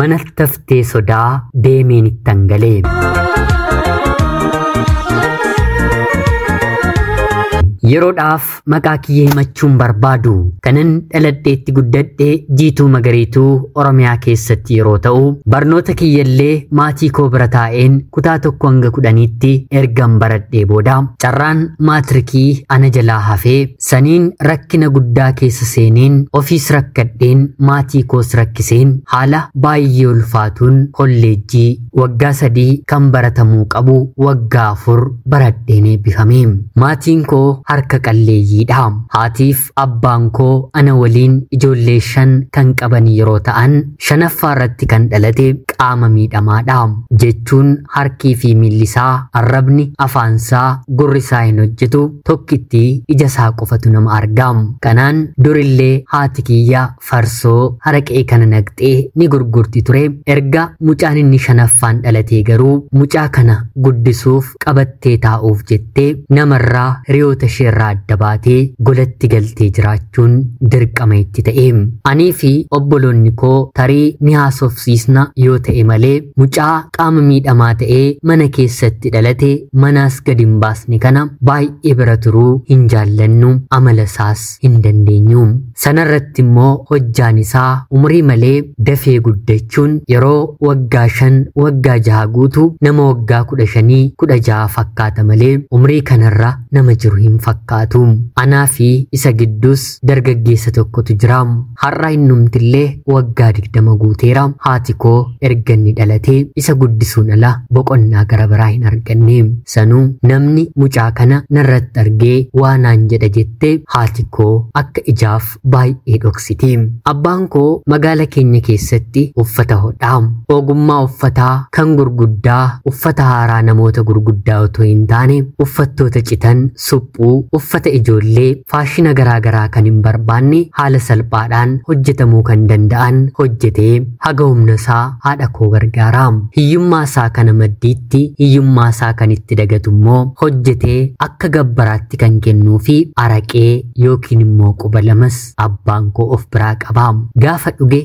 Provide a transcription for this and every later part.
manattaftee sodaa deemeen ittangalee. Yeroodhaaf maqaa kiyyee himachuun barbaadu kanan dhaladheetti guddadhee Jiituu Magariituu Oromiyaa keessatti yeroo ta'u barnoota kiyyallee maatii koo bira taa'een kutaa 1 hanga 10tti ergan baradhee booda carraan maatirikii ana jalaa hafee saniin rakkina guddaa keessa seeneen ofiis rakkadheen maatii koos rakkiseen haala baay'ee ulfaatuun kolleejjii waggaa 3 kan baratamuu qabu waggaa 4 baradheen eebbifame. Maatiin koo harka qalleeyyiidha. Haatiif abbaan koo ana waliin ijoollee 5 kan qaban yeroo ta'an 5ffaa irratti kan dhalate qaama miidhamaadha. Jechuun harkii fi miillisaa, arrabni, afaansaa, gurrisaa hin hojjetu, tokkitti ijasaa qofatu nama arga. Kanaan durillee haati kiyya farsoo haraqee kana naqxee ni gurgurti ture. Erga mucaan inni 5ffaan dhalatee garuu mucaa kana guddisuuf qabattee taa'uuf jettee namarraa hiriyoota irraa adda baatee golatti galtee jiraachuun dirqama itti ta'e. Anii fi obboloonni koo tarii ni haasofsiisna yoo ta'e malee mucaa qaama miidhamaa ta'ee mana keessatti dhalate manaas gad hin baasne kana baay'ee bira turuu hin jaallannu, amala isaas hin dandeenyu. Sanarratti immoo hojjaan isaa umrii malee dafee guddachuun yeroo waggaa 5 waggaa 6 guutu nama waggaa 15 16 fakkaata malee umrii kanarra nama jiru hin fakkaatu. Anaa fi isa gidduus dargaggeessa tokkotu jira. Har'a innumtillee waggaa 20 guuteera. Haati koo erga inni dhalatee isa guddisuun ala boqonnaa gara biraa hin arganne. Sanuu namni mucaa kana narratti argee waanaan jedha jettee haati koo akka ijaaf baay'ee dhoksiti. Abbaan koo magaala keenya keessatti uffata hodha. Ogummaa uffataa kan gurguddaa, uffata haaraa namoota gurguddaa otoo hin taane uffattoota citan, suphuu, uffata ijoollee faashina garaagaraa kan hin barbaanne haala salphaadhaan hojjetamuu kan danda'an hojjetee haga humna isaa haadha koo gargaara. Hiyyummaa isaa kana maddiitti hiyyummaa isaa kan itti dagatu immoo hojjetee akka gabbaraatti kan kennuu fi araqee yookiin immoo quba lamas abbaan koo of biraa qaba. Gaafa dhuge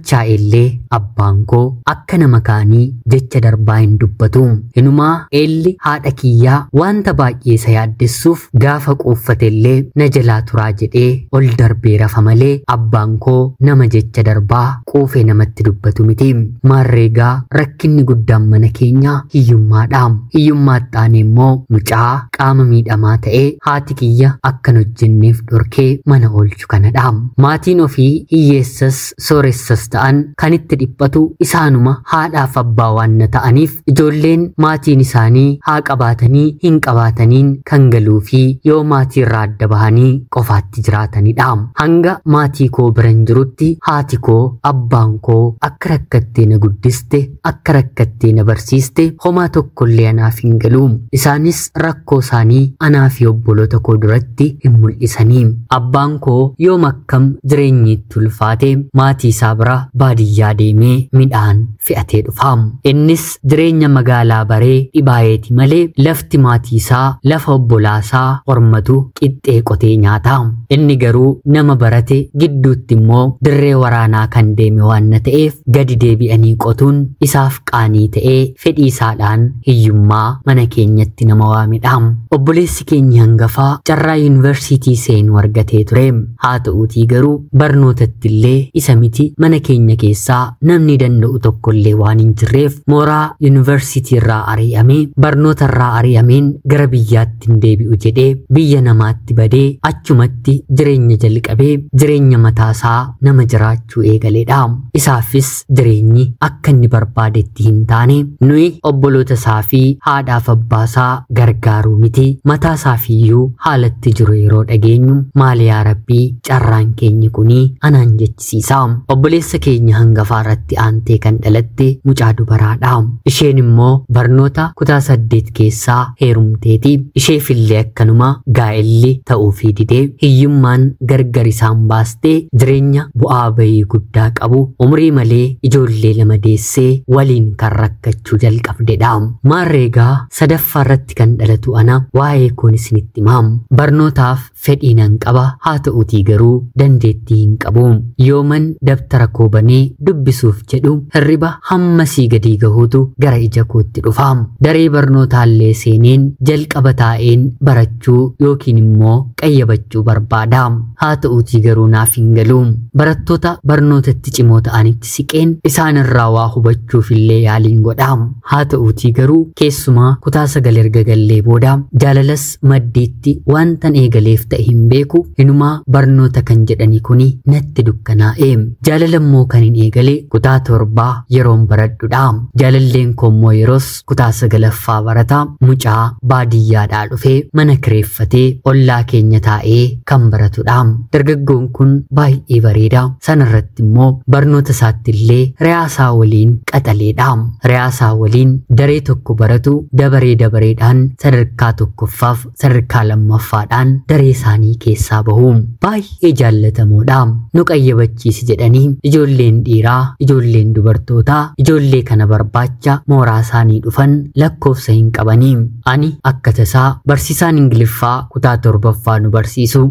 machaa'ellee abbaan koo akka nama kaanii jecha darbaa hin dubbatu. Inumaa eelli haadha kiyyaa wanta baay'ee isa yaaddessuuf gaafa quuffatellee na jalaa turaa jedhee ol darbee rafa malee abbaan koo nama jecha darbaa quufee namatti dubbatu miti. Maarreegaa rakkinni guddaan mana keenya hiyyummaadha. Hiyyummaadhaan immoo mucaa qaama miidhamaa ta'ee haati kiyya akkan hojjenneef dhorkee mana oolchu kanadha. Maatiin ofii hiyyeessas sooressas ta'an kan itti dhiphatu isaanuma haadhaaf abbaa waan na ta'aniif ijoolleen maatiin isaanii haa qabaatanii hin qabaataniin kan galuu fi yoo maatii irraa adda bahanii qofaatti jiraatanidha. Hanga maatii koo biran jirutti haati koo abbaan koo akka rakkattee na guddiste, akka rakkattee na barsiiste homaa tokkollee anaaf hin galu. Isaanis rakkoo isaanii anaa fi obboloota koo duratti hin mul'isanii. Abbaan koo yoom akkam jireenyi itti ulfaate maatii isaa bira baadiyyaa deemee midhaan fe'atee dhufa. Innis jireenya magaalaa baree dhibaayeeti malee lafti maatii isaa lafa obbolaasaa hormatu qixxee qotee nyaata. Inni garuu nama barate gidduutti immoo dirree waraanaa kan deeme waan ta'eef gadi deebi'anii qotuun isaaf qaanii ta'ee fedhii isaadhaan hiyyummaa mana keenyatti nama waamedha. Obboleessi keenya hangafaa carraa yuunivarsiitii seenuu argatee ture. Haa ta'uutii garuu barnootatti illee isa miti mana keenya keessaa namni danda'u tokkollee waan hin jirreef mooraa yuunivarsiitii irraa ari'amee barnoota irraa ari'ameen gara biyyaatti hin deebi'u jedhee biyya namaatti badee achumatti jireenya jalqabee jireenya mataasaa nama jiraachuu eegaleedha. Isaafis jireenyi akka inni barbaadetti hin taane nuyi obboloota isaa fi haadhaaf abbaasaa gargaaruu miti mataasaa fiiyyuu haalatti jiru yeroo dhageenyu maali yaa rabbii carraan keenya kunii anaan jechisiisa. Obboleessa keenya hangafaa irratti aantee kan dhalatte mucaa dubaraadha. Isheen immoo barnoota kutaa 8 keessaa heerumteeti. Isheefillee akkanuma gaa'elli ta'uu fi didee hiyyummaan gargar isaan baastee jireenya bu'aa bayii guddaa qabu umrii malee ijoollee lama deessee waliin kan rakkachuu jalqabdedha. Maarreegaa sadaffaa irratti kan dhalatu ana waa'ee kun isinitti himaam. Barnootaaf fedhii nan qaba, haa ta'uutii garuu dandeettii hin qabu. Yooman dabtara koo banee dubbisuuf jedhu hirriba hammasii gadii gahuutu gara ija kootti dhufa. Daree barnootaallee seeneen jalqaba taa'een barachuu yookiin immoo qayyabachuu barbaada. Haa ta'uutii garuu naaf hin galu. Barattoota barnootatti cimoo ta'anitti siqeen isaan irraa waa hubachuuf illee yaaliin godha. Haa ta'uutii garuu keessumaa kutaa 9 erga gallee booda jaalalas maddiitti wantan eegaleef ta'e hin beeku. Inumaa barnoota kan jedhani kuni natti dukkanaa'e. Jaalalammoo kan hin eegale kutaa 7 yeroon baradhudha. Jaalalleen koommoo yeroos kutaa 9ffaa barata. Mucaa baadiyyaadhaa dhufee mana kireeffatee ollaa keenya taa'ee kan baratudha. Dargaggoon kun baay'ee bareeda. Sanarratti immoo barnoota isaatti illee riyaasaa waliin qaxaleedha. Riyaasaa waliin daree tokko baratu dabareedhaan sadarkaa tokkoffaaf sadarkaa lammaffaadhaan daree isaanii keessaa bahu. Baay'ee jaallatamoodha. Nu qayyabachiisi jedhanii ijoolleen dhiiraa, ijoolleen dubartootaa, ijoollee kana barbaacha mooraa isaanii dhufan lakkoofsa hin qabanii. Ani akka tasaa barsiisaan Ingiliffaa kutaa 7ffaa nu barsiisu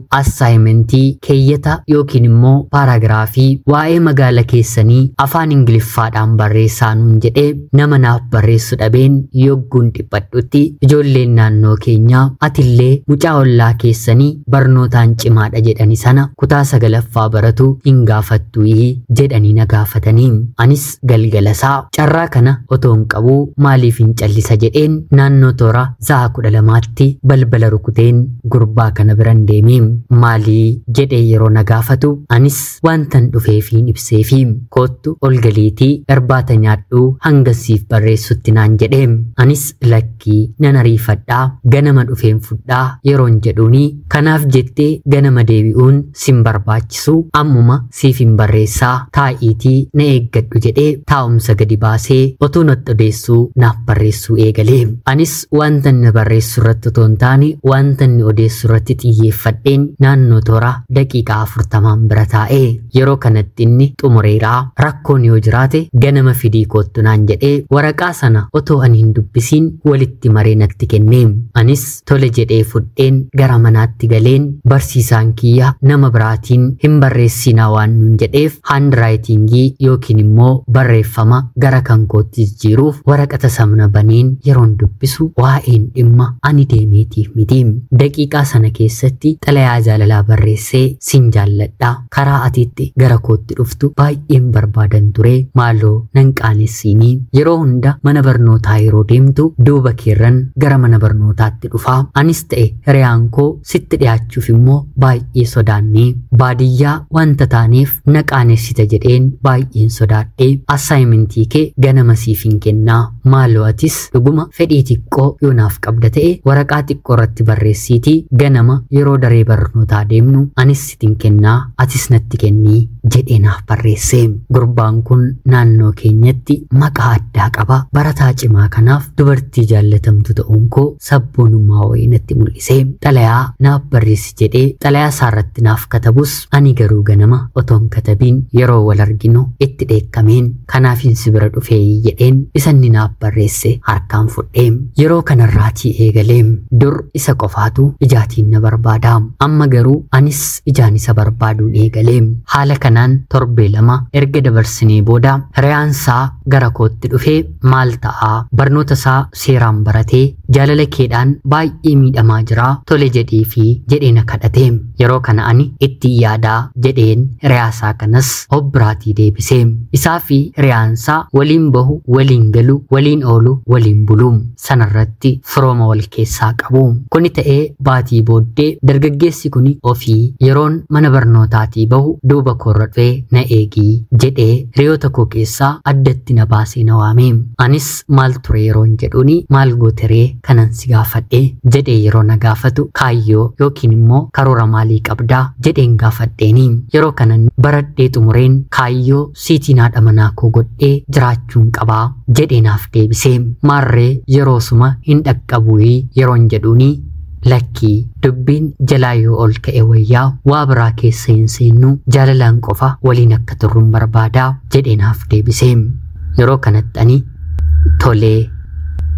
assaayimentii keeyyata yookiin immoo paaraagiraafii waa'ee magaala keessanii afaan Ingiliffaadhaan barreessaa nuun jedhee nama naaf barreessu dhabeen yogguun dhiphadhutti ijoolleen naannoo keenyaa atillee mucaa ollaa keessanii barnootaan cimaadha jedhani sana kutaa 9ffaa baratu hin gaafattuyi jedhanii na gaafatanii. Anis galgalasaa carraa kana otoon qabuu maaliif hin callisa jedheen naannoo toora sa'a 12tti balbala rukuteen gurbaa kana biran deemee maalii jedhee yeroo na gaafatu anis wantan dhufeefiin ibseefi koottu ol galiitii irbaata nyaadhuu hanga siif barreessutti naan jedhee anis lakkii nan ariifadhaa ganama dhufeen fudhaa yeroon jedhuuni kanaaf jettee ganama deebi'uun sin barbaachisu ammuma siif hin barreessaa taa'iitii na eeggadhu jedhee taa'umsa gadi baasee otuu natti odeessuu naaf barreessuu eegalee anis wanta inni barreessu irratti otoo hin taane wanta inni odeessu irratti xiyyeeffadheen naannoo toora daqiiqaa 40 bira taa'ee yeroo kanatti inni xumureeraa rakkoon yoo jiraate ganama fidii koottu naan jedhee waraqaa sana otoo ani hin dubbisiin walitti maree natti kennee anis tole jedhee fudheen gara manaatti galeen barsiisaan kiyya nama biraatiin hin barreessinaa waan nuun jedheef haandiraayitingii yookiin immoo barreeffama gara kan kootti jijjiiruuf waraqata samna baniin yeroon dubbisu waa'een dhimma ani deemeetiif miti. Daqiiqaa sana keessatti xalayaa jaalalaa barreessee sin jaalladha karaa atiitti gara kootti dhuftu baay'een barbaadan ture maaloo nan qaanessiinii yeroo hunda mana barnootaa yeroo deemtu duuba keerran gara mana barnootaatti dhufaa anis ta'e hiriyaan koo sitti dhiyaachuuf immoo baay'ee sodaannee baadiyyaa wanta taaneef na qaanessita jedheen baay'een sodaadhee assaayimentii kee ganama siif hin kennaa maaloo atis dhuguma fedhii xiqqoo yoo naaf qabda ta'e waraqaa xiqqoo irratti barreessiitii ganama yeroo daree barnootaa deemnu anis sitin kennaa atis natti kennii jedhee naaf barreesse. Gurbaan kun naannoo keenyatti maqaa addaa qaba. Barataa cimaa kanaaf dubartii jaallatamtu ta'uun koo sabboonummaa wayii natti mul'ise. Xalayaa naaf barreessi jedhee xalayaa isaarratti naaf katabus ani garuu ganama otoon katabiin yeroo wal arginu itti dheekkameen kanaafin si bira dhufee jedheen isanni naaf barreesse harkaan fudhee yeroo kanarraatii eegalee dur isa qofaatu ijaatiin na barbaada amma garuu anis ijaan isa barbaaduun eegalee haala kanaan torbee 2 erga dabarsinee booda hiriyaansaa gara kootti dhufee maal ta'aa barnoota isaa seeraan baratee jaalala keedhaan baay'ee miidhamaa jira tole jedhee fi jedhee na kadhatee yeroo kana ani itti yaadaa jedheen hiriyaasaa kanas hobbiraatii deebisee isaa fi hiriyaansaa waliin bahu waliin galu waliin oolu waliin bulu sanarratti firooma wal keessaa qabu. Kuni ta'ee baatii booddee dargaggeessi kuni ofii yeroon mana barnootaatii bahu duuba koorra dhufee na eegii jedhee hiriyoota koo keessaa addatti na baasee na waame. Anis maal ture yeroon jedhuuni maal gooteree kanan si gaafadhe jedhee yeroo na gaafatu kaayyoo yookiin immoo karoora maalii qabdaa jedheen gaafadheeni yeroo kanan baradhee xumureen kaayyoo siitiin haadha manaa koo godhee jiraachuun qabaa jedhee naaf deebisee maarree yeroo suma hin dhaqqabuyi yeroon jedhuuni lakkii dubbiin jalaa yoo ol ka'e wayyaa waa biraa keessa hin seennu jaalalaan qofa waliin akka turruun barbaadaa jedheenaaf deebisee yeroo kanatti ani tolee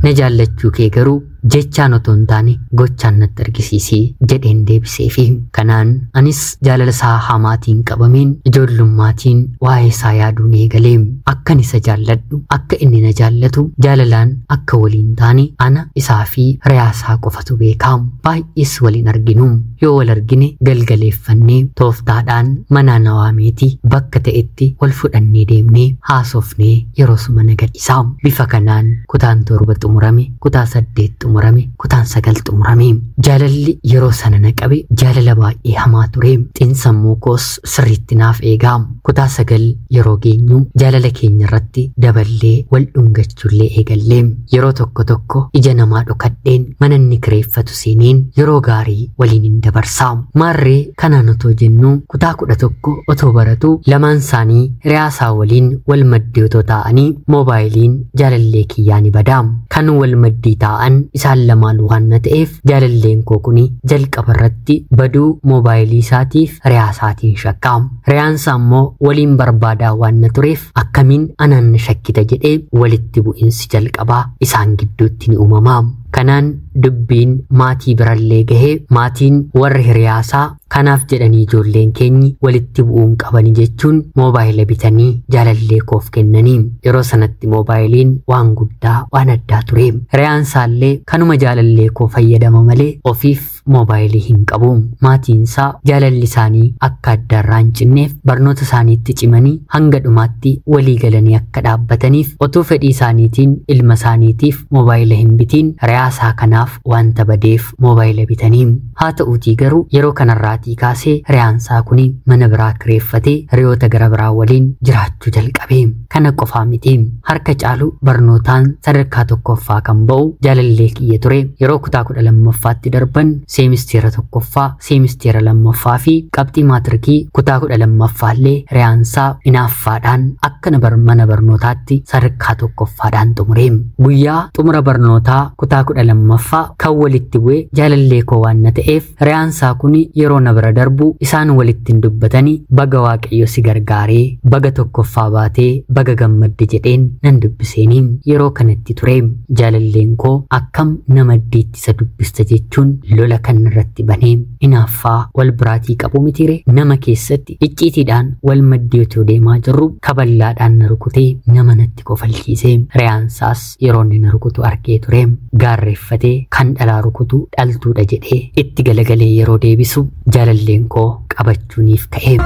na jaallachuu kee garuu jechaan otoo hin taane gochaan natti argisiisii jedheen deebiseefi kanaan anis jaalala isaa hamaatiin qabameen ijoollummaatiin waa'ee isaa yaaduun eegalee akkan isa jaalladhu akka inni na jaallatu jaalalaan akka waliin taane ana isaa fi riyaasaa qofatu beekaa baay'ees waliin arginu yoo wal argine galgaleeffannee tooftaadhaan manaa nawaameeti bakka ta'etti wal fudhannee deemnee haasofnee yeroo suma nagadhisaa bifa kanaan kutaan 7 xumurame kutaa 8 xumurame kutaan 9 xumurame jaalalli yeroo sana na qabe jaalala baay'ee hamaa ture xiinsammuu koos sirriitti naaf eegaa kutaa 9 yeroo geenyu jaalala keenya irratti daballee wal dhungachuullee eegallee yeroo tokko ija namaa dhokadheen mana inni kireeffatu seeneen yeroo gaarii waliin hin dabarsaa maarree kanaan otoo jennu kutaa 11 otoo baratu lamaan isaanii riyaasaa waliin wal maddii otoo taa'anii moobaayiliin jaalallee kiyyaani badaa kan wal maddii taa'an isaan lamaan waan na ta'eef jaalalleen koo kuni jalqaba irratti baduu moobaayilii isaatiif riyaasaatiin shakkaa riyaansa ammoo waliin barbaadaa waan na tureef akkamiin anaan na shakkita jedhee walitti bu'insi jalqabaa isaan gidduutti ni uumamaa kanaan dubbiin maatii birallee gahee maatiin warri hiriyaasaa kanaaf jedhanii ijoolleen keenyi walitti bu'uun qabani jechuun moobaayila bitanii jaalallee koof kennanii yeroo sanatti moobaayiliin waan guddaa waan addaa ture riyaansaallee kanuma jaalallee koo fayyadama malee ofiif moobaayilii hin qabu maatiinsaa jaalalli isaanii akka addarraa hin cinneef barnoota isaaniitti cimanii hanga dhumaatti walii galanii akka dhaabbataniif otoo fedhii isaaniitiin ilma isaaniitiif moobaayila hin bitiin riyaasaa kanaaf wanta badeef moobaayila bitanii haa ta'uutii garuu yeroo kanarraatii kaasee riyaansaa kuni mana biraa kireeffatee hiriyoota gara biraa waliin jiraachuu jalqabe kana qofaa miti harka caalu barnootaan sadarkaa tokkoffaa kan ba'u jaalallee kiyya ture yeroo kutaa 12ffaatti darban seemisteera tokkoffaa seemisteera lammaffaa fi qabxii maatirikii kutaa 12ffaallee riyaansaa inaaffaadhaan akka mana barnootaatti sadarkaa tokkoffaadhaan xumure guyyaa xumura barnootaa kutaa 12ffaa kan walitti bu'e jaalallee koo waan na ta'eef riyaansaa kun yeroo na bira darbu isaan walitti hin dubbatanii baga waaqayyo si gargaaree baga tokkoffaa baatee baga gammadde jedheen nan dubbiseenii yeroo kanatti ture jaalalleen koo akkam nama diittisa dubbista jechuun lola kan irratti banee inaaffaa wal biraatii qabu mitire nama keessatti icciitiidhaan wal maddiyootoo deemaa jirru kaballaadhaan na rukutee nama natti kofalchiise riyaansaas yeroo inni na rukutu argee ture gaarreeffatee kan dhalaa rukutu dhaltuudha jedhee itti galagalee yeroo deebisu jaalalleen koo qabachuuniif ka'e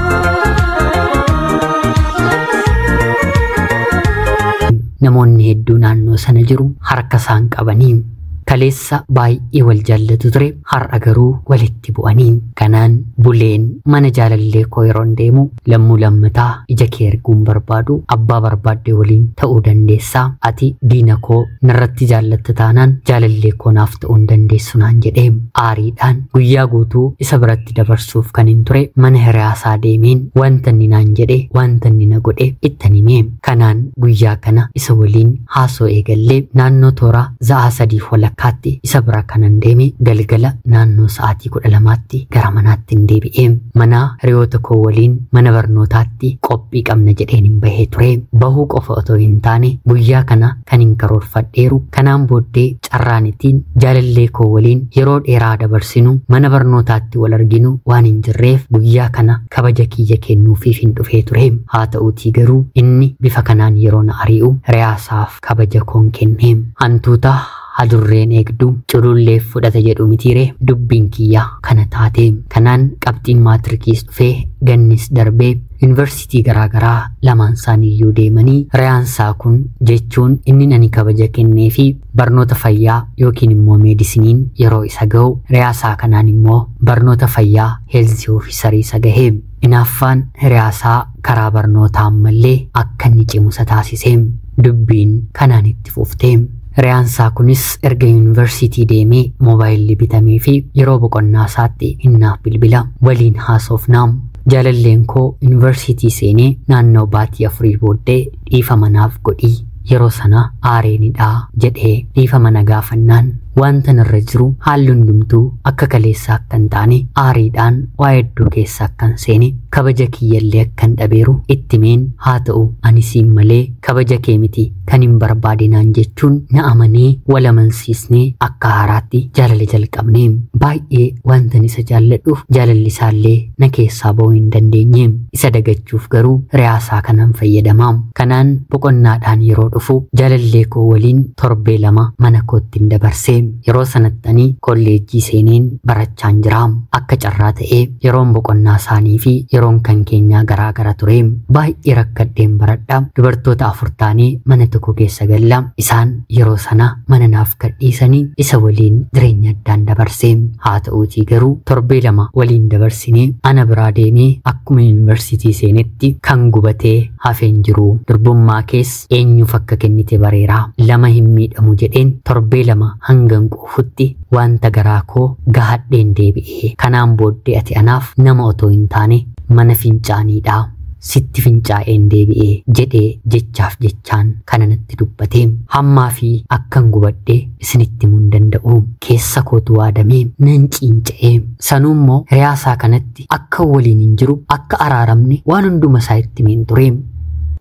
namoonni hedduu naannoo sana jiru harka isaan qabanii kaleessa baay'ee wal jaallatu ture har'a garuu walitti bu'anii kanaan buleen mana jaalallee koo yeroon deemu lammuu lammataa ija kee arguun barbaadu abbaa barbaaddee waliin ta'uu dandeessaa ati diina koo narratti jaallatta taanaan jaalallee koo naaf ta'uu hin dandeessu naan jedhee aariidhaan guyyaa guutuu isa biratti dabarsuuf kan hin ture mana hiriyaasaa deemeen wanta inni naan jedhe wanta inni na godhe ittan himee kanaan guyyaa kana isa waliin haasoo eegallee naannoo toora za'a 3 walakkaatti isa bira kanan deeme galgala naannoo sa'aatii 12tti gara manaatti hin deebi'ee mana hiriyoota koo waliin mana barnootaatti qophii qabna jedheen hin bahee ture bahuu qofa otoo hin taane guyyaa kana kan hin karoorfadheeru kanaan booddee carraanitiin jaalallee koo waliin yeroo dheeraa dabarsinu mana barnootaatti wal arginu waan hin jirreef guyyaa kana kabaja kiyya kennuufiif hin dhufee ture haa ta'uutii garuu inni bifa kanaan yeroo na ari'u riyaasaaf kabaja koon kennee hantuuta adurreen eegdu cululleef fudhata jedhu mitiire dubbiin kiyya kana taate kanaan qabxiin maatrikiis dhufee gannis darbee yuunivarsiitii garaagaraa lamaan isaaniiyyuu deemanii riyaansaa kun jechuun inni nani kabaja kennee fi barnoota fayyaa yookiin immoo meedisiniin yeroo isa ga'u riyaasaa kanaan immoo barnoota fayyaa heelzii ofiisarii isa gahee inaaffaan riyaasaa karaa barnootaa ammallee akka inni cimusa taasisee dubbiin kanaan itti fuftee riyaansaa kunis erga yuunivarsiitii deemee moobaayilli bitamee fi yeroo boqonnaa isaatti innaaf bilbila waliin haasofnaa jaalalleen koo yuunivarsiitii seenee naannoo baatii 4 booddee dhiifama naaf godhii yeroo sana aareenidhaa jedhee dhiifama na gaafannaan wanta narra jiru haalli hundumtuu akka kaleessaa akkan taane aariidhaan waa hedduu keessa akkan seene kabaja kiyyallee akkan dhabeeru ittimeen haa ta'u ani siin malee kabaja kee miti kan hin barbaadinaan jechuun na amanee wal amansiisnee akka haaraatti jaalala jalqabne. Baay'ee wanta isa jaalladhuuf jaalalli isaallee na keessaa ba'uu hin dandeenye. Isa dagachuuf garuu riyaasaa kanan fayyadama. Kanaan boqonnaadhaan yeroo dhufu jaalallee koo waliin torbee 2 mana kootti dabarse. Yeroo sanattanii kolleejjii seeneen barachaan jira. Akka carraa ta'ee yeroon boqonnaa isaanii fi yeroon kan keenyaa garaa gara ture. Baay'ee rakkadheen baradha. Dubartoota 4 taanee mana tokko keessa galla. Isaan yeroo sana mana naaf kadhiisanii isa waliin jireenya addaan dabarse. Haa ta'uutii garuu torbee 2 waliin dabarsinee ana biraa deemee akkuma yuunivarsiitii seenetti kan gubatee hafeen jiru. Durbummaa kees eenyuuf akka kennite bareeraa. Lama hin miidhamu jedheen torbee 2 hangan quufutti wanta garaa koo gahadheen deebi'ee. Kanaan booddee ati anaaf nama otoo hin taane mana fincaaniidha. Sitti fincaa'een deebi'ee jedhee jechaaf jechaan kana natti dubbate. Hammaa fi akkan gubadhee isinitti himuun danda'u. Keessa kootu waadamee nan ciinca'ee. Sanuummoo riyaasaa kanatti akka waliin hin jiru akka araaramne waan hunduma isaa itti himeen ture.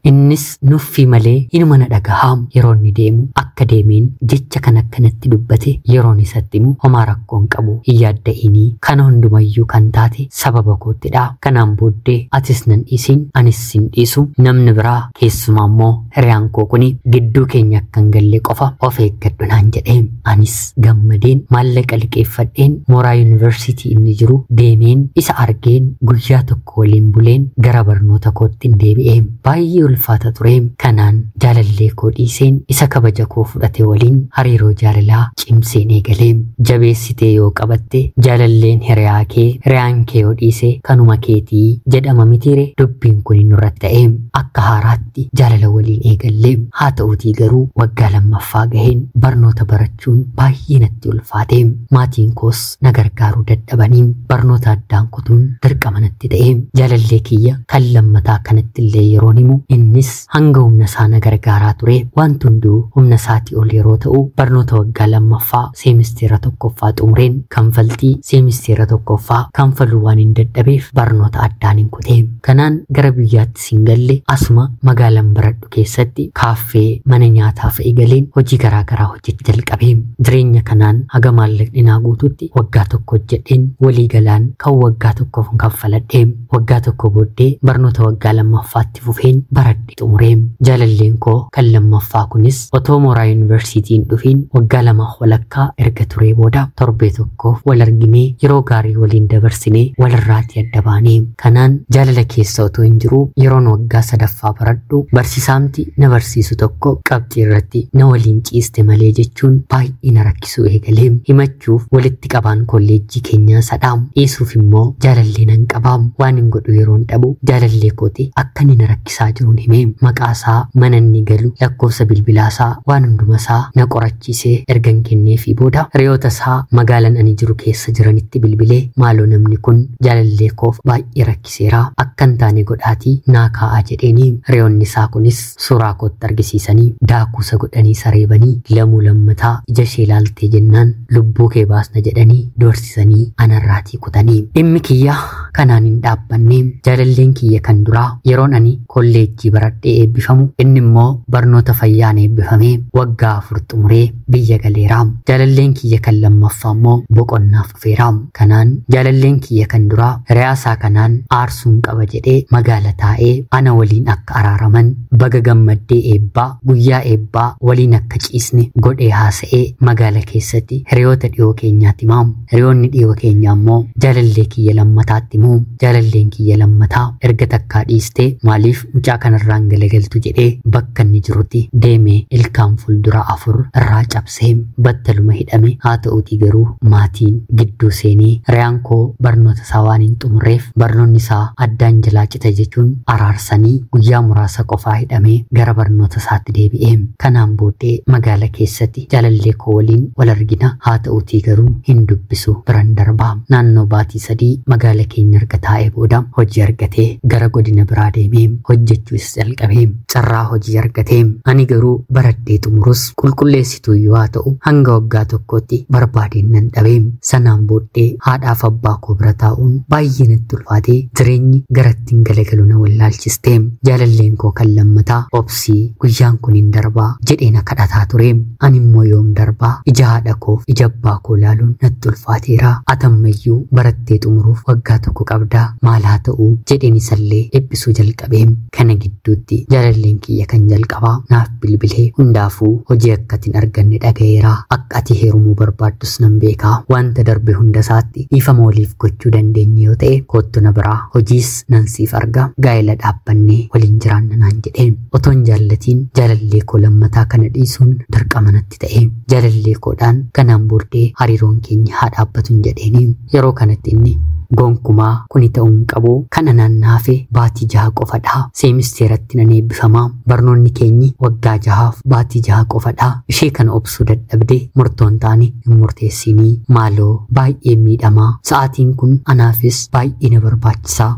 Innis nuffii malee inuma na dhagahaam. Yeroo inni deemu akka deemeen jecha kan akkanatti dubbate yeroon isatti himu homaa rakkoon qabu hin yaadda'inii kana hundumayyuu kan taate sababa koottidha. Kanaan booddee atis nan dhiisin anis sin dhiisu namni biraa keessumaa immoo hiriyaan koo kuni gidduu keenya akkan galle qofa of eeggadhu naan jedhee. Anis gammadeen maallaqa liqeeffadheen mooraa yuunivarsiitii inni jiru deemeen isa argeen guyyaa tokko waliin buleen gara barnoota kootti deebi'ee. Baay'ee ulfaata ture. Kanaan jaalallee koo dhiiseen isa kabaja koo fudhate waliin hariiroo jaalalaa cimseen eegalee. Jabeessitee yoo qabatte jaalalleen hiriyaa kee hiriyaan kee yoo dhiise kanuma keetii jedhama mitiire. Dubbiin kun nurratti ta'ee akka haaraatti jaalala waliin eegallee. Haa ta'uutii garuu waggaa 2ffaa gaheen barnoota barachuun baay'ee natti ulfaate. Maatiin koos na gargaaruu dadhabanii barnoota addaan kutuun dirqama natti ta'e. Jaalallee kiyya kan lammataa kanatti illee yeroon himu innis hanga humna isaa na gargaaraa ture. Wanti hunduu humna isaatii ol yeroo ta'u barnoota waggaa 2ffaa seemisteera 1ffaa xumureen kanfaltii seemisteera 1ffaa kanfaluu waan hin dadhabeef barnoota addaan hin kute. Kanaan gara biyyaatti sin galle asuma magaalaan baradhu keessatti kaaffee mana nyaataa fa'i galeen hojii garaa garaa hojjechuu jalqabe. Jireenya kanaan haga maallaqni naa guututti waggaa 1 hojjedheen walii galaan kan waggaa 1 kanfaladhe. Waggaa 1 booddee barnoota waggaa 2ffaatti fufeen baradhe xumuree. Jaalalleen koo kan 2ffaa kunis otoo mooraa yuunivarsiitiin dhufiin waggaa 2 walakkaa erga turee booda torbee 1 wal arginee yeroo gaarii waliin dabarsinee walirraatii adda baanee. Kanaan jaalala keessa otoo hin jiru yeroon waggaa 3ffaa baradhu barsiisaamti na barsiisu tokko qabxii irratti na waliin ciiste malee jechuun baay'ee na rakkisuu eegalee. Himachuuf walitti qabaan kolleejjii keenyaa sadhaam dhiisuuf immoo jaalallee nan qabaam. Waan hin godhu yeroon dhabu jaalallee kooti akka inni na rakkisaa jiruun himee. Maqaasaa mana inni galu lakkoofsa bilbilaasaa waan hundumasaa na qorachiisee ergan kenneefii booda hiriyoota isaa magaalaan ani jiru keessa jiranitti bilbilee maaloo namni kun jaalallee koof baay'ee rakkiseera akkan taane godhaatii naa kaa'aa jedheeni. Hiriyoonni isaa kunis suuraa kootti argisiisanii daakuusa godhanii sareebanii lamuu lammataa ija ishee ilaaltee jennaan lubbuu kee baasna jedhanii doorsisanii anarraatii kutanii. Dhimmi kiyya kanaan hin dhaabbanne. Jaalalleen kiyya kan duraa yeroon ani kolleejjii baradhee eebbifamu inni immoo barnoota fayyaan eebbifamee waggaa 4 xumuree biyya galeera. Jaalalleen kiyya kan 2ffaa immoo boqonnaaf dhufeera. Kanaan jaalalleen kiyya kan duraa hiriyaasaa kanaan aarsuun qaba jedhee magaala taa'ee ana waliin akka araaraman baga gammaddee eebbaa guyyaa eebbaa waliin akka ciisne godhee haasa'ee magaala keessatti hiriyoota dhiyoo keenyaatti himaam. Hiriyoonni dhiyoo keenyaa immoo jaalallee kiyya lammataatti himu. Jaalalleen kiyya lammataa erga takkaa dhiistee maaliif mucaa kanarraan galagaltu jedhee bakka inni jirutti deemee ilkaan fuuldura 4 irraa cabsee battaluma hidhame. Haa ta'uutii garuu maatiin gidduu seenee hiriyaan koo barnoota isaa waan hin xumurreef barnoonni isaa addaan jalaa cita jechuun araarsanii guyyaa muraasa qofaa hidhamee gara barnoota isaatti deebi'ee. Kanaan booddee magaala keessatti jaalallee koo waliin wal argina. Haa ta'uutii garuu hin dubbisu biran darbaa. Naannoo baatii 3 magaala keenya erga taa'ee booda hojii argatee gara godina biraa deemee hojjechuu hojiis jalqabee carraa hojii argatee ani garuu baradhee xumurus qulqulleessituu yoo ta'u hanga waggaa tokkootti barbaadeen nan dhabee sanaan booddee haadhaaf abbaa koo bira taa'uun baay'ee natti ulfaatee jireenyi garattiin galagalu na wallaalchiste. Jaalalleen koo kan lammataa obsii guyyaan kun hin darbaa jedhee na kadhataa ture. Ani immoo yoom darbaa ija haadha koof ija abbaa koo laaluun natti ulfaateera. Atammayyuu barattee xumuruuf waggaa tokko qabdaa maal haa ta'u jedheen isallee eebbisuu jalqabee. Kana gidduutti jaalalleen kiyya kan jalqabaa naaf bilbilee hundaafuu hojii akkatiin arganne dhagayeera. Akka ati heerumuu barbaaddus nan beekaa. Wanta darbe hunda isaatti dhiifama waliif gochuu dandeenye yoo ta'e kottu na biraa hojiis nan siif arga gaa'ela dhaabbannee waliin jiraanna naan jedhee. Otoon jaallatiin jaalallee koo lammataa kana dhiisuun dirqama natti ta'e. Jaalallee koodhaan kanaan booddee hariiroon keenya haa dhaabbatuun jedheeni. Yeroo kanatti inni gonkumaa kuni ta'uun qabu kana naannaafe baatii 6 qofadha. Seemisteeratti nan eebbifamaa. Barnoonni keenyi waggaa 6f baatii 6 qofadha. Ishee kana obsuu dadhabde murtoon taane hin murteessinii maaloo baay'ee miidhamaa. Sa'aatiin kun anaafis baay'ee na barbaachisaa.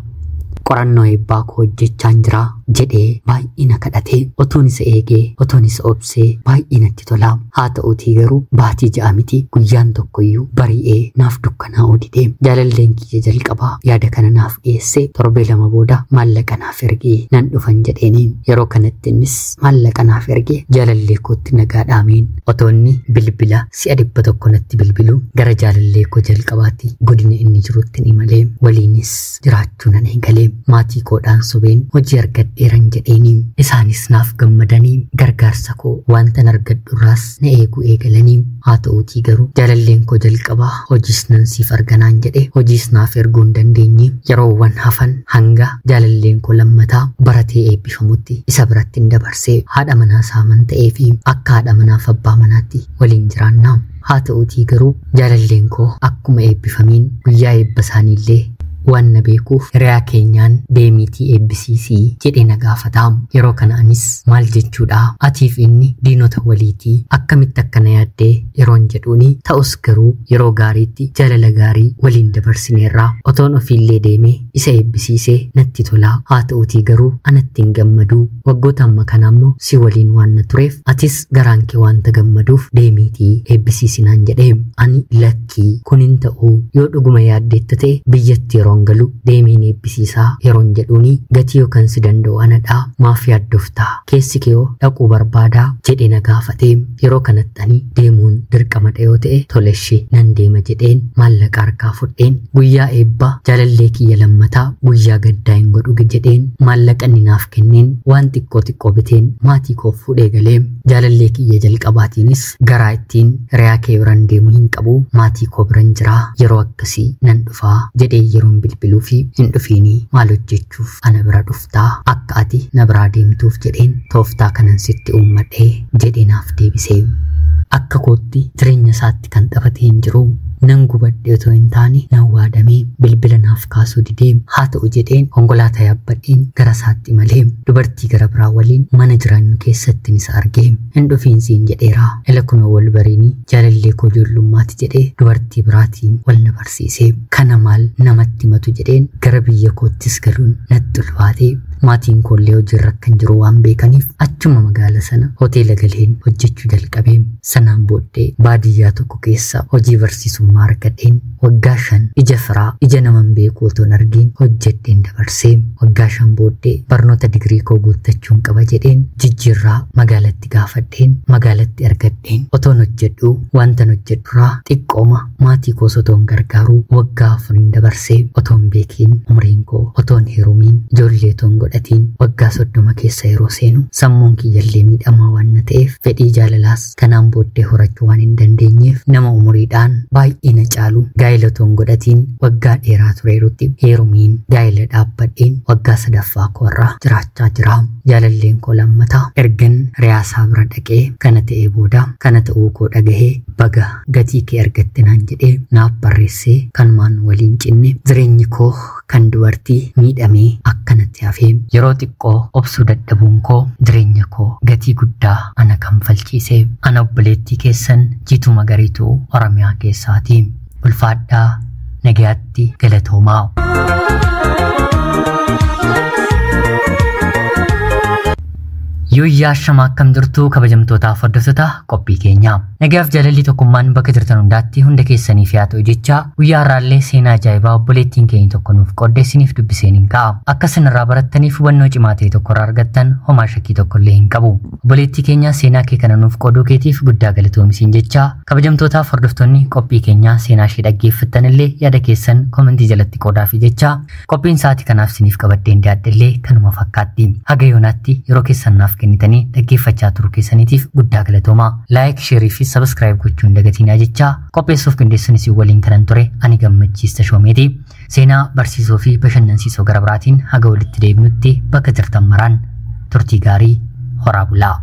Qorannoo eebbaa koo hojjechaan jira jedhee baay'ee na kadhatee otoon isa eegee otoon isa obsee baay'ee natti tola. Haa ta'uutii garuu baatii 6 miti guyyaan tokkoyyuu bari'ee naaf dukkanaa'uu didee. Jaalalleen kiyya jalqabaa yaada kana naaf dhiyeesse torbee 2 booda maallaqa naaf ergee nan dhufan jedheeni. Yeroo kanatti innis maallaqa naaf ergee jaalallee kootti nagaa dhaameen otoonni bilbila si'a 100 natti bilbilu gara jaalallee koo jalqabaatti godina inni jirutti ni malee waliinis jiraachuu nan eegalee. Maatii koodhaan sobeen hojii argadheeran jedheeni. Isaanis naaf gammadanii gargaarsa koo wanta argadhurraas na eeguu eegalanii. Haa ta'uutii garuu jaalalleen koo jalqabaa hojiis nan siif arganaan jedhe hojiis naaf erguu hin dandeenye. Yeroowwan hafan hanga jaalalleen koo lammataa baratee eebbifamutti isa biratti hin dabarsee haadha manaa saaman ta'ee fi akka haadha manaaf abbaa manaatti waliin jiraannaa. Haa ta'uutii garuu jaalalleen koo akkuma eebbifamiin guyyaa eebba isaaniillee waan na beekuuf hiriyaa keenyaan deemiitii eebbisiisii jedhee na gaafataa. Yeroo kana anis maal jechuudha atiif inni diinota waliitii akkamitti akkana yaaddee yeroon jedhuuni. Ta'us garuu yeroo gaariitti jaalala gaarii waliin dabarsineerraa. Otoon ofiillee deemee isa eebbisiisee natti tolaa. Haa ta'uutii garuu anatti hin gammaduu. Waggoota amma kana ammoo si waliin waan na tureef atis garaan kee waanta gammaduuf deemiitii eebbisiisinaan jedhee. Ani lakkii kun hin ta'uu yoo dhuguma yaaddeetta ta'e biyyatti yeroo galu deemiin eebbisiisaa yeroon jedhuuni gatii yookaan si danda'u anadhaa maaf yaaddoftaa keessi kee dhaquu barbaadaa jedhee na gaafatee. Yeroo kanatti ani deemuun dirqama yoo ta'e toleshee nan deema jedheen maallaqa harkaa fudheen guyyaa eebbaa jaalallee kiyya lammataa guyyaa gaddaa hin godhu jedheen maallaqa inni naaf kenneen waan xiqqoo biteen maatii koo fuudhee galee. Jaalallee kiyya jalqabaatiinis garaa ittiin hiriyaa kee biraan deemu hin qabu maatii koo biran jiraa yeroo akkasii nan dhufaa jedhee yeroon bilbiluu fi hin dhufiinii maal hojjechuuf ana bira dhuftaa akka ati na biraa deemtuuf jedheen tooftaa kanan sitti uummadhee jedhee naaf deebisee. Akka kootti jireenya isaatti kan xafatee hin jiru. Nan gubadhee otoo hin taane nan waadamee bilbila naaf kaasuu didee. Haa ta'u jedheen konkolaataa yaabbadheen gara isaatti malee dubartii gara biraa waliin mana jiraannu keessatti isa argee. Hin dhufiinsiin jedheeraa ila kunoo wal bariinii jaalallee koo ijoollummaatti jedhee dubartii biraatiin wal na barsiisee. Kana maal namatti matu jedheen gara biyya koottis galuun natti ulfaatee. Maatiin koollee hojiirra kan jiru waan beekaniif achuma magaala sana hoteela galeen hojjechuu jalqabee. Sanaan booddee baadiyyaa tokko keessa hojii barsiisummaa argadheen waggaa 5 ija firaa ija naman beeku otoon argiin hojjedheen dabarsee. Waggaa 5 booddee barnoota digirii koo guuttachuun qaba jedheen jijjiirraa magaalatti gaafadheen magaalatti argadheen otoon hojjedhu wantan hojjedhuraa xiqqooma maatii koo otoon gargaaruu waggaa 4 dabarsee otoon beekiin umriin koo otoon heerumiin ijoollee toon godhatiin waggaa 30 keessa yeroo seenu sammuun kiyyallee miidhamaa waan na ta'eef fedhii jaalalaas kanaan booddee horachuu waan hin dandeenyeef nama umuriidhaan baay'ee na caalu gaa'ela toon godhatiin waggaa dheeraa tureerutti heerumiin gaa'ela dhaabbadheen waggaa 3ffaa koorraa jiraachaa jira. Jaalalleen koo lammataa ergan riyaasaa bira dhaqee kana ta'ee booda kana ta'uu koo dhagahee baga gatii kee argatte naan jedhee naaf barreessee kanumaan waliin cinne jireenyi koo kan dubartii miidhamee akkanatti hafee. Yeroo xiqqoo obsuu dadhabuun koo jireenya koo gatii guddaa ana kan falchiisee. Ana obboleettii keessan Jiituu Magariituu Oromiyaa keessaati. Ulfaadhaa nagaatti galatoomaa. Hayyooyyaa shamaa akkam jirtu kabajamtoota hordoftoota qophii keenya. Nagaaf jaalalli tokkummaan bakka jirtan hundaatti hunda keessaniif yaa ta'u jecha guyyaa har'aallee seenaa ajaa'ibaa obboleettiin keenya tokko nuuf qoodeessiniif dubbiseen ka'a. Akka sanarraa barattaniif hubannoo cimaa ta'e tokko irraa argattan homaa shakkii tokko illee hin qabu. Obboleettii keenya seenaa kee kana nuuf qooduu keetiif guddaa galatoomisiin jecha kabajamtoota hordoftoonni qophii keenya seenaa ishee dhaggeeffattan illee yaada keessan komentii jalatti qoodaaf jecha qophiin sa'aatii kanaaf siniif qabaddeen dhiyaadhe illee kanuma fakkaatti. Haga yoonaatti yeroo keessan naaf kennitanii dhaggeeffachaa turuu keessaniitiif guddaa galatooma. Like, share fi subscribe gochuun dagatinaa jecha qopheessuuf qindeessanis waliin kanan ture ani gammachiista shoomeeti. Seenaa barsiisoo fi bashannansiisoo gara biraatiin haga walitti deebinutti bakka jirtan maraan turtii gaarii horaa bulaa.